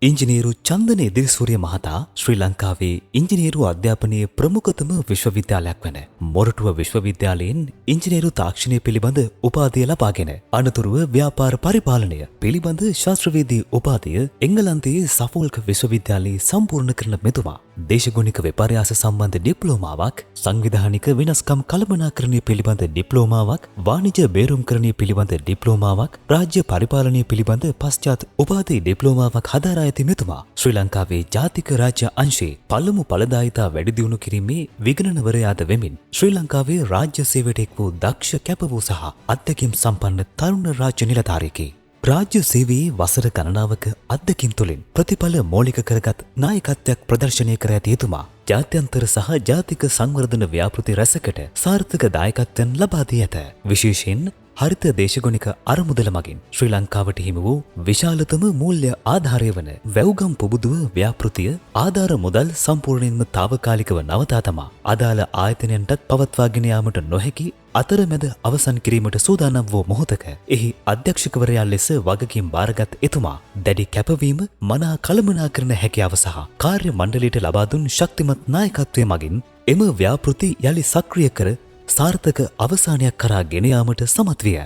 इंजीनियरू चंदन एदिरिसूर्य महता श्रीलंकावे इंजीनियरू अध्यापනයේ ප්‍රමුඛතම විශ්වවිද්‍යාලයක් වන මොරටුව විශ්වවිද්‍යාලයෙන් इंजीनियरू තාක්ෂණය පිළිබඳ උපාධිය ලබාගෙන අනතුරුව ව්‍යාපාර පරිපාලනය පිළිබඳ ශාස්ත්‍රවේදී උපාධිය එංගලන්තයේ සෆෝල්ක් විශ්වවිද්‍යාලයේ සම්පූර්ණ කරන මෙතුමා දේශගුණික විපර්යාස සම්බන්ධ ඩිප්ලෝමාවක් සංවිධානික වෙනස්කම් කළමනාකරණය පිළිබඳ ඩිප්ලෝමාවක් වාණිජ්‍ය බේරුම්කරණය පිළිබඳ ඩිප්ලෝමාවක් රාජ්‍ය පරිපාලනය පිළිබඳ පශ්චාත් උපාධි ඩිප්ලෝමාවක් හදාරා ඇති මෙතුමා ශ්‍රී ලංකාවේ ජාතික රාජ්‍ය අංශයේ පළමු ඵලදායිතා වැඩි දියුණු කිරීමේ විගණනවරයාද වෙමින් ශ්‍රී ලංකාවේ රාජ්‍ය සේවයට එක් වූ දක්ෂ කැපවූ සහ අත්දැකීම් සම්පන්න තරුණ රාජ්‍ය නිලධාරියෙකි. රාජ්‍ය සේවයේ වසර ගණනාවක අත්දැකීම් තුළින් ප්‍රතිඵල මූලික කරගත් නායකත්වයක් ප්‍රදර්ශනය කර ඇති එතුමා ජාත්‍යන්තර සහ ජාතික සංවර්ධන ව්‍යාපෘති රැසකට සාර්ථක දායකත්වයන් ලබා දී ඇත. විශේෂයෙන් හරිත දේශගුණික අරමුදල මගින් ශ්‍රී ලංකාවට හිමි වූ විශාලතම මූල්‍ය ආධාරය වන වැව්ගම් පුබුදුව ව්‍යාපෘතිය ආධාර මුදල් සම්පූර්ණයෙන්ම తాවකාලිකව නවතා තමා අදාළ ආයතනයන්ටත් පවත්වාගෙන යාමට නොහැකි අතරමැද අවසන් කිරීමට සූදානම් වූ මොහොතක එහි අධ්‍යක්ෂකවරයා ලෙස වගකීම් බාරගත් එතුමා දැඩි කැපවීම මනා කළමනාකරණ හැකියාව සහ කාර්ය මණ්ඩලයට ලබා දුන් ශක්තිමත් නායකත්වය මගින් එම ව්‍යාපෘති යලි සක්‍රිය කර සාර්ථක අවසානයක් කරා ගෙන යාමට සමත් විය.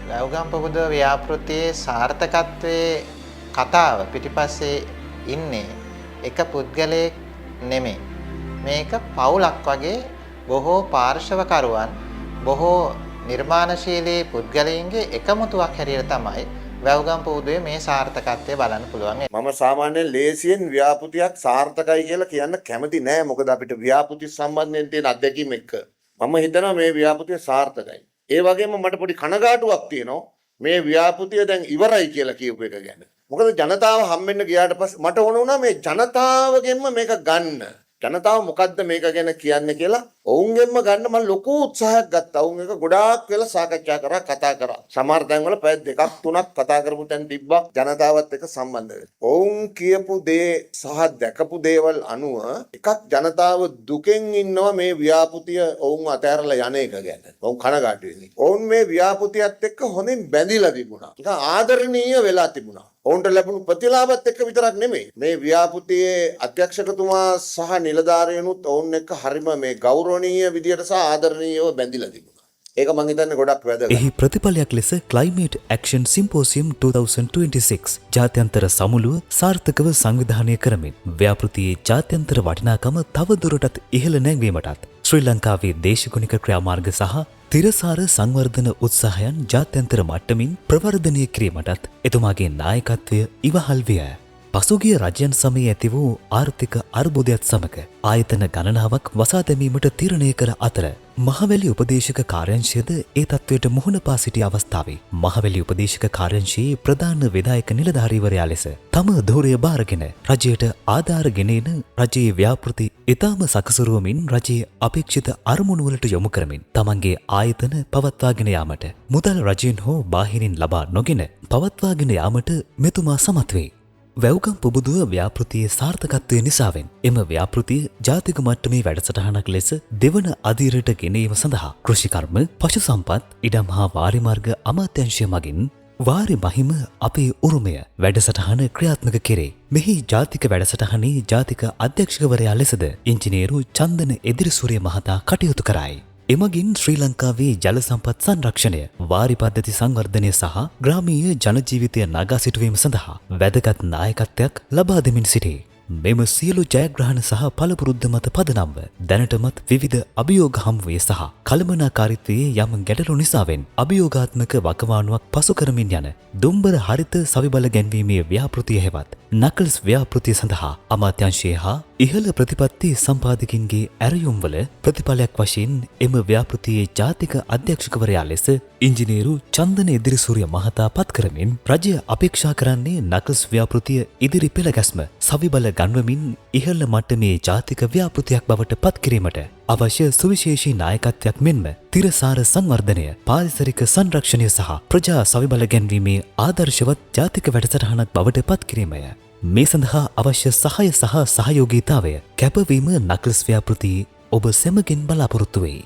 වැව්ගම් පුබුදුව ව්‍යාපෘතියේ සාර්ථකත්වයේ කතාව පිටිපස්සේ ඉන්නේ එක පුද්ගලයෙක් නෙමෙයි. මේක පවුලක් වගේ බොහෝ පාර්ශවකරුවන් බොහෝ නිර්මාණශීලී පුද්ගලයින්ගේ එකමුතුවක් හැටියට තමයි වැව්ගම් පුබුදුවේ මේ සාර්ථකත්වය බලන්න පුළුවන්. මම සාමාන්‍යයෙන් ලේසියෙන් ව්‍යාපෘතියක් සාර්ථකයි කියලා කියන්න කැමති නෑ. මොකද අපිට ව්‍යාපෘති සම්බන්ධයෙන් තියෙන අත්දැකීම් එක්ක මම හිතනවා මේ ව්‍යාපෘතිය සාර්ථකයි. ඒ වගේම මට පොඩි කනගාටුවක් තියෙනවා මේ ව්‍යාපෘතිය දැන් ඉවරයි කියලා කියපු එක ගැන. මොකද ජනතාව හම්බෙන්න ගියාට පස්සේ මට ඕන වුණා මේ ජනතාවගෙන්ම මේක ගන්න. ජනතාව මොකද්ද මේක ගැන කියන්නේ කියලා ඔවුන්ගෙන්ම ගන්න මම ලොකු උත්සාහයක් ගත්තා. ඔවුන් එක ගොඩාක් වෙලා සාකච්ඡා කරා, කතා කරා. සමහර තැන්වල පැය දෙකක් තුනක් කතා කරපු තැන් තිබ්බා ජනතාවත් එක්ක සම්බන්ධ වෙලා. ඔවුන් කියපු දේ සහ දැකපු දේවල් අනුව එකක් ජනතාව දුකෙන් ඉන්නවා මේ ව්‍යාපෘතිය ඔවුන් අතහැරලා යන එක ගැන. ඔවුන් කනගාටු වෙන්නේ. ඔවුන් මේ ව්‍යාපෘතියත් එක්ක හොඳින් බැඳිලා තිබුණා. ඒක ආදරණීය වෙලා තිබුණා. ඔවුන්ට ලැබුණු ප්‍රතිලාභත් එක්ක විතරක් නෙමෙයි මේ ව්‍යාපෘතියේ අධ්‍යක්ෂකතුමා සහ නිලධාරීනුත් ඔවුන් එක්ක හරිම මේ ගෞරවනීය විදියට සහ ආදරණීයව බැඳිලා තිබුණා. ඒක මම හිතන්නේ ගොඩක් වැදගත්. එහි ප්‍රතිඵලයක් ලෙස Climate Action Symposium 2026 ජාත්‍යන්තර සමුළුව සාර්ථකව සංවිධානය කරමින් ව්‍යාපෘතියේ ජාත්‍යන්තර වටිනාකම තවදුරටත් ඉහළ නැංවීමටත් ශ්‍රී ලංකාවේ දේශගුණික ක්‍රියාමාර්ග සහ තිරසාර සංවර්ධන උත්සාහයන් ජාත්‍යන්තර මට්ටමින් ප්‍රවර්ධනය කිරීමටත් එතුමාගේ නායකත්වය ඉවහල් විය. පසුගිය රජයන් සමයේ ඇති වූ ආර්ථික අර්බුදයත් සමග ආයතන ගණනාවක් වසා දැමීමට තීරණය කර අතර මහවැලි උපදේශක කාර්යාංශයද ඒ තත්ත්වයට මුහුණ පා සිටි අවස්ථාවේ මහවැලි උපදේශක කාර්යාංශයේ ප්‍රධාන විධායක නිලධාරීවරයා ලෙස තම ධූරය බාරගෙන රජයට ආධාර ගෙනෙන රජයේ ව්‍යාපෘති ඉතාම සකසුරුවමින් රජයේ අපේක්ෂිත අරමුණු වලට යොමු කරමින් තමන්ගේ ආයතන පවත්වාගෙන යාමට මුදල් රජයෙන් හෝ බාහිරින් ලබා නොගෙන පවත්වාගෙන යාමට මෙතුමා සමත් වේ. වැව්ගම් පුබුදුව ව්‍යාපෘතියේ සාර්ථකත්වය නිසාවෙන් එම ව්‍යාපෘතිය ජාතික මට්ටමේ වැඩසටහනක් ලෙස දෙවන අධීරයට ගෙනීම සඳහා කෘෂිකර්ම, පශු සම්පත්, ඉඩම් හා වාරිමාර්ග අමාත්‍යාංශය මගින් වාරි මහිම අපේ උරුමය වැඩසටහන ක්‍රියාත්මක කෙරේ. මෙහි ජාතික වැඩසටහනේ ජාතික අධ්‍යක්ෂකවරයා ලෙසද ඉංජිනේරු චන්දන එදිරිසූරිය මහතා කටයුතු කරයි. එමගින් ශ්‍රී ලංකාවේ ජල සම්පත් සංරක්ෂණය, වාරි පද්ධති සංවර්ධනය සහ ග්‍රාමීය ජනජීවිතය නගා සිටුවීම සඳහා වැදගත් නායකත්වයක් ලබා දෙමින් සිටේ. මෙම සියලු ජයග්‍රහණ සහ පළපුරුද්ද මත පදනම්ව දැනටමත් විවිධ අභියෝග හමුවේ සහ කළමනාකාරීත්වයේ යම් ගැටලු නිසාවෙන් අභියෝගාත්මක වකවානුවක් පසු කරමින් යන දුම්බර හරිත සවිබල ගැන්වීමේ ව්‍යාපෘතිය හෙවත් නකල්ස් ව්‍යාපෘතිය සඳහා අමාත්‍යාංශයේ හා ඉහළ ප්‍රතිපත්ති සම්පාදකින්ගේ ඇරයුම්වල ප්‍රතිඵලයක් වශයෙන් එම ව්‍යාපෘතියේ ජාතික අධ්‍යක්ෂකවරයා ලෙස ඉංජිනේරු චන්දන එදිරිසූරිය මහතා පත් කරමින් රජය අපේක්ෂා කරන්නේ නකල්ස් ව්‍යාපෘතිය ඉදිරි පෙළගැස්ම සවිබල ගන්වමින් ඉහළ මට්ටමේ ජාතික ව්‍යාපෘතියක් බවට පත් කිරීමට අවශ්‍ය සුවිශේෂී නායකත්වයක් මෙන්ම තිරසාර සංවර්ධනය, පාරිසරික සංරක්ෂණය සහ ප්‍රජා සවිබල ගැන්වීමේ ආදර්ශවත් ජාතික වැඩසටහනක් බවට පත් කිරීමය. මේ සඳහා අවශ්‍ය සහාය සහ සහයෝගීතාවය කැපවීම නකල්ස් ව්‍යාපෘතියේ ඔබ සැමගෙන් බලාපොරොත්තු වෙයි.